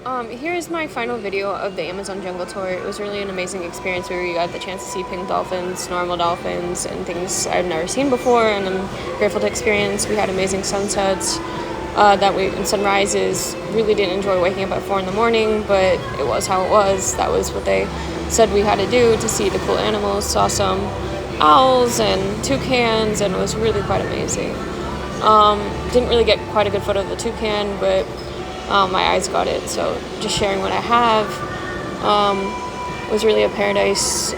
Here is my final video of the Amazon jungle tour. It was really an amazing experience where we got the chance to see pink dolphins, normal dolphins, and things I've never seen before, and I'm grateful to experience. We had amazing sunsets and sunrises. Really didn't enjoy waking up at 4 in the morning, but it was how it was. That was what they said we had to do to see the cool animals. Saw some owls and toucans, and it was really quite amazing. Didn't really get quite a good photo of the toucan, but my eyes got it, so just sharing what I have. Was really a paradise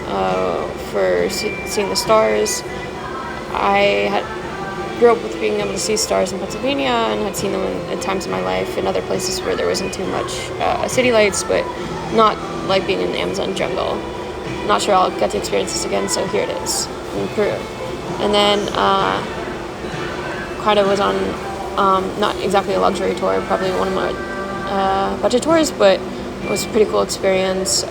for seeing the stars. I grew up with being able to see stars in Pennsylvania and had seen them at times in my life in other places where there wasn't too much city lights, but not like being in the Amazon jungle. Not sure I'll get to experience this again, so here it is in Peru. And then Quida was on not exactly a luxury tour, probably one of my budget tours, but it was a pretty cool experience.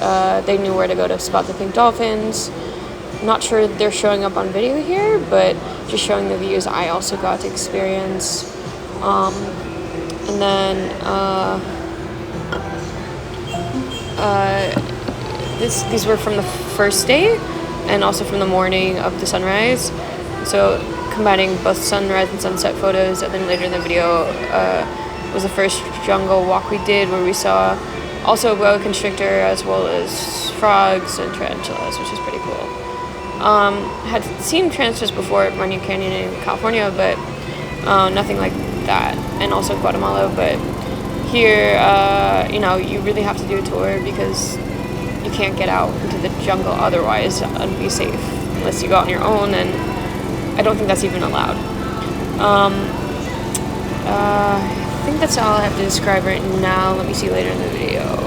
They knew where to go to spot the pink dolphins. Not sure they're showing up on video here, but just showing the views I also got to experience. And then these were from the first day and also from the morning of the sunrise. So combining both sunrise and sunset photos, and then later in the video was the first jungle walk we did, where we saw also a boa constrictor as well as frogs and tarantulas, which is pretty cool. Had seen tarantulas before at Runyon Canyon in California, but nothing like that, and also Guatemala. But here, you really have to do a tour because you can't get out into the jungle otherwise and be safe unless you go out on your own, and I don't think that's even allowed. I think that's all I have to describe right now. Let me see later in the video.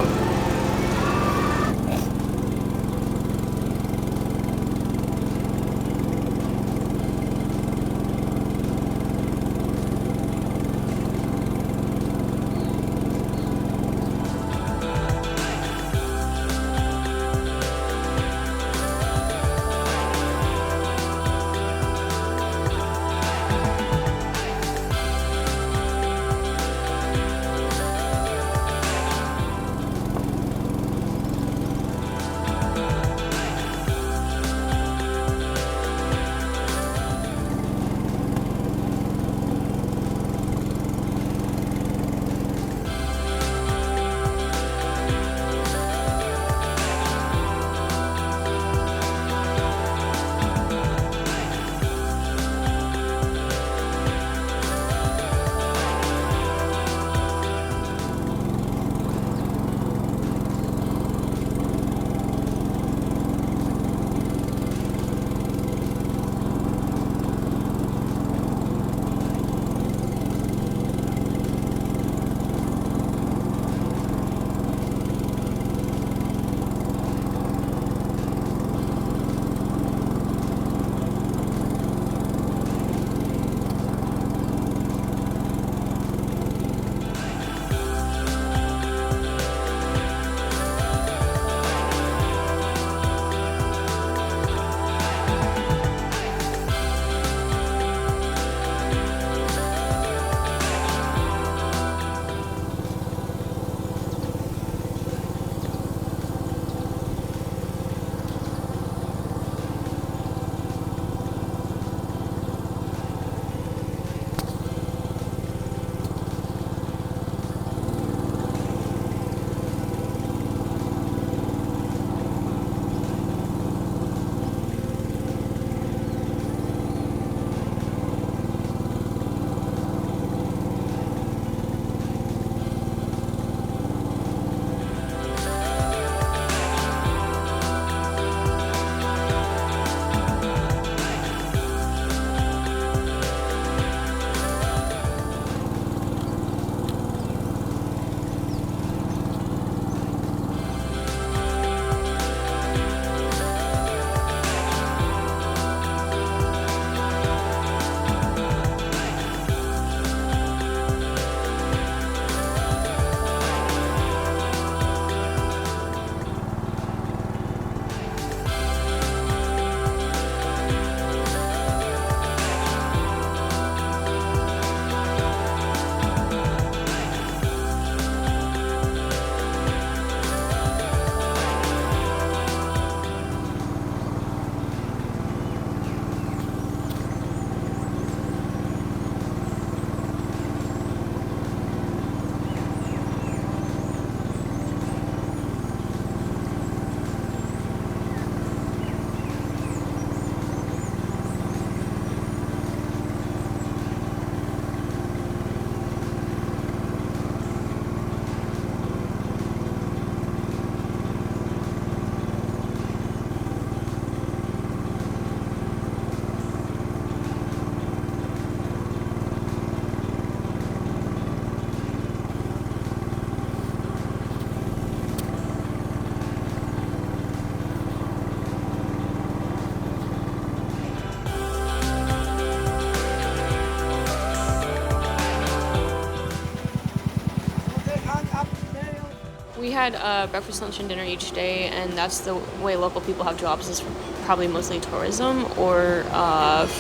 We had breakfast, lunch, and dinner each day, and that's the way local people have jobs, is probably mostly tourism or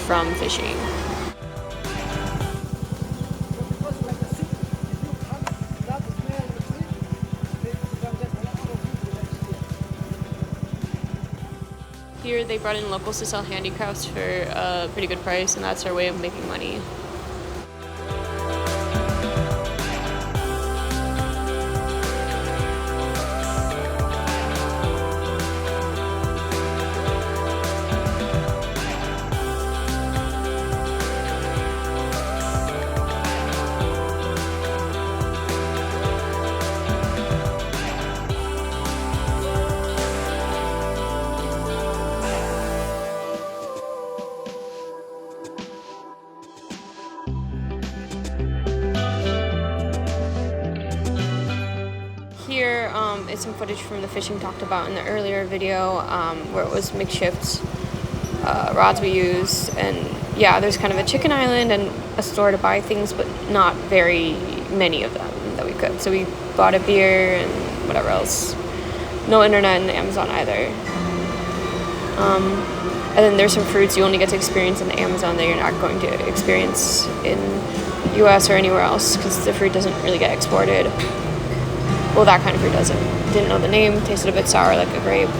from fishing. Here they brought in locals to sell handicrafts for a pretty good price, and that's our way of making money. Here is some footage from the fishing talked about in the earlier video, where it was makeshift rods we used, and yeah, there's kind of a chicken island and a store to buy things, but not very many of them that we could. So we bought a beer and whatever else. No internet in the Amazon either. And then there's some fruits you only get to experience in the Amazon that you're not going to experience in US or anywhere else, because the fruit doesn't really get exported. Well, that kind of fruit doesn't. Didn't know the name, tasted a bit sour like a grape.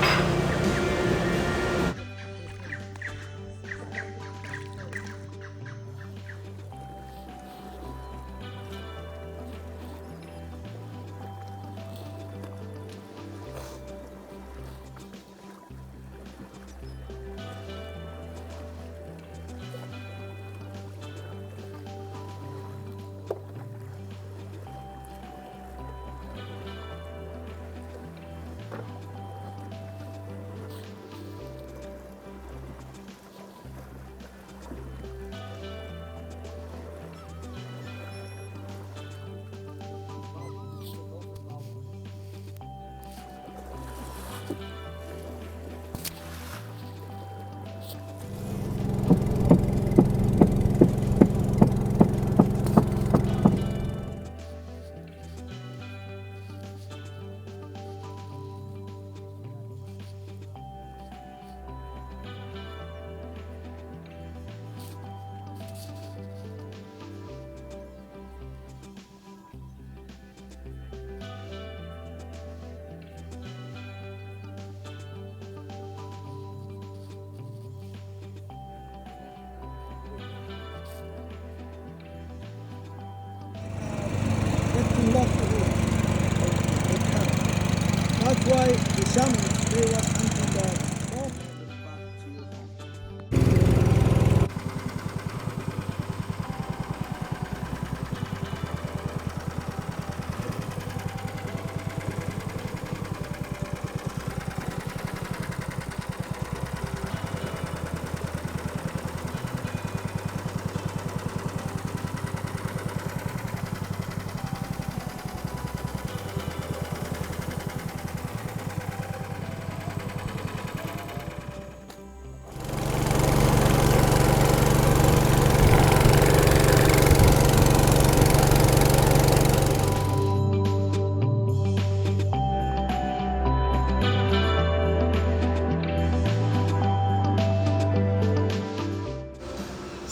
That's why the shamans, they was thinking that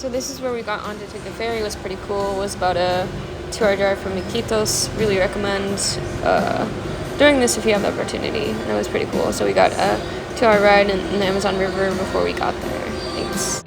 So this is where we got on to take the ferry. It was pretty cool. It was about a 2-hour drive from Iquitos. Really recommend doing this if you have the opportunity. And it was pretty cool. So we got a 2-hour ride in the Amazon River before we got there. Thanks.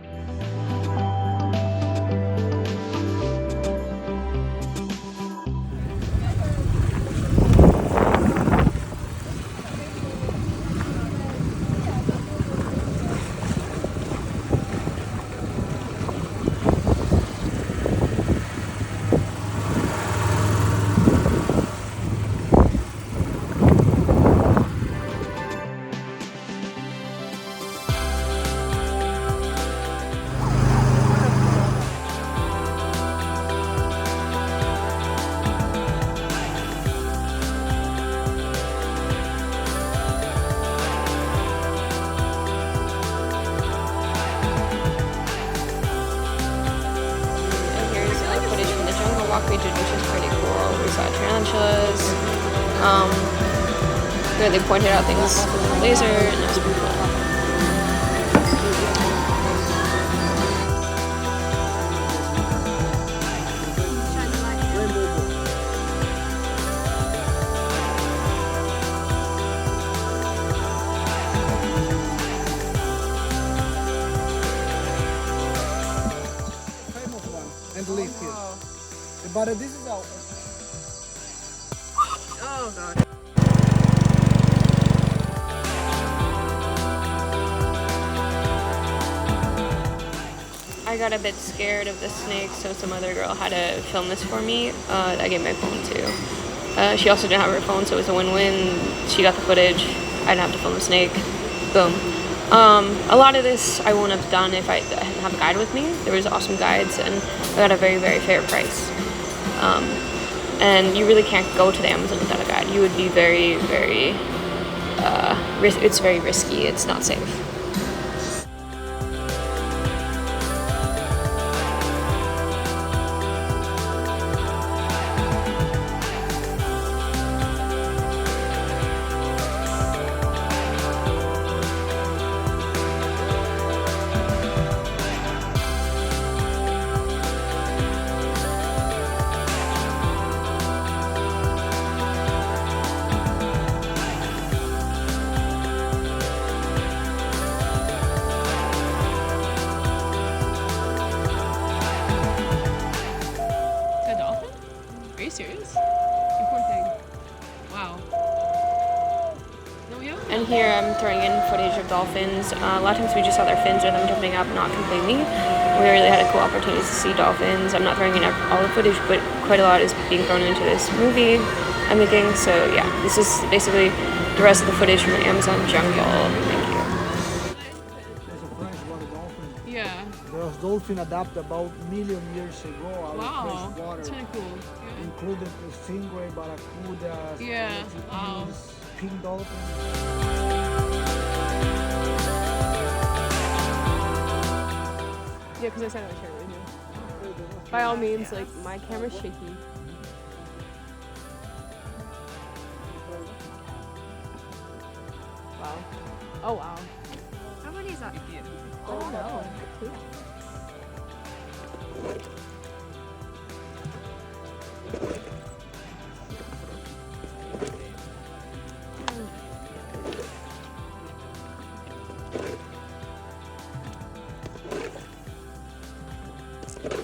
where they pointed out things with a laser, and that was pretty cool. Famous one and live here. But this is our. Oh god. I got a bit scared of the snake, so some other girl had to film this for me. I gave my phone to. She also didn't have her phone, so it was a win-win. She got the footage. I didn't have to film the snake. Boom. A lot of this I wouldn't have done if I didn't have a guide with me. There was awesome guides, and I got a very, very fair price. And you really can't go to the Amazon without a guide. You would be very, very, it's very risky. It's not safe. Serious? You poor thing. Wow. No, yeah? And here I'm throwing in footage of dolphins. A lot of times we just saw their fins or them jumping up, not completely. We really had a cool opportunity to see dolphins. I'm not throwing in all the footage, but quite a lot is being thrown into this movie I'm making. So yeah, this is basically the rest of the footage from the Amazon jungle. Thank you. There's a freshwater dolphin. Yeah. Those dolphin adapted about a million years ago out Wow. of fresh water. That's kind of cool. Yeah. Included the stingray, barracudas, Yeah, wow. pink dolphins. Yeah, because I said I would share it with you. By all means, like, my camera's shaky. Wow. Oh, wow. How many is that? I don't know.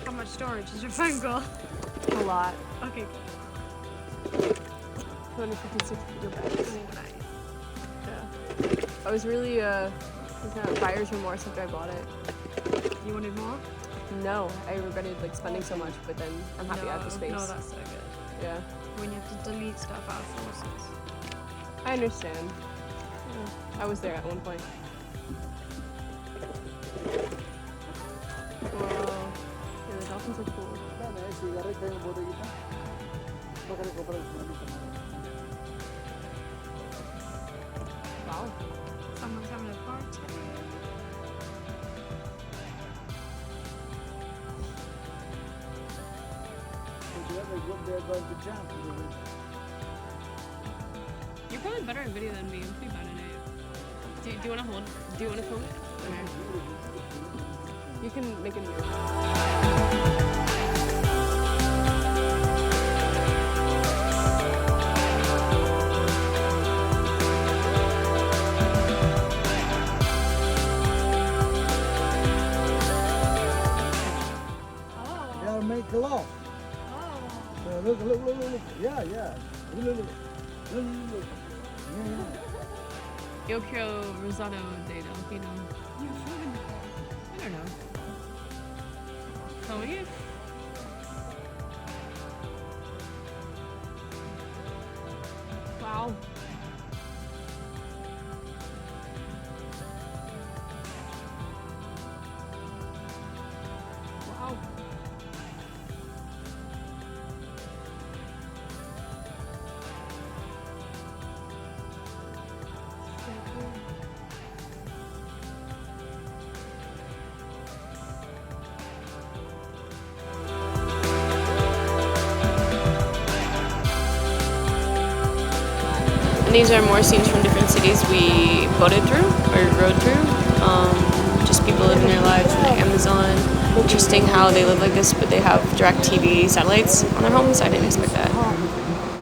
How much storage is your phone got? A lot. Okay, good. 256 gigabytes. Oh, nice. Yeah. I was really, kind of buyer's remorse after I bought it. You wanted more? No, I regretted like spending so much, but then I'm happy I have the space. No, that's so good. Yeah, When you have to delete stuff out of sources. I understand. Yeah, I was there at one point. Wow, yeah, the dolphins are cool. Wow. Someone's having a party. They're going to jump. You're probably better at video than me. I'm pretty bad at it. Do you want to hold? Do you want to film it? Okay. You can make a new. Oh. They are making love. Oh. Look. Yeah. Look. Yeah. Yo quiero rosado de delfino. You should. I don't know. Tell me. Wow. Wow. And these are more scenes from different cities we boated through or rode through. Just people living their lives in the Amazon. Interesting how they live like this, but they have direct TV satellites on their homes. I didn't expect that.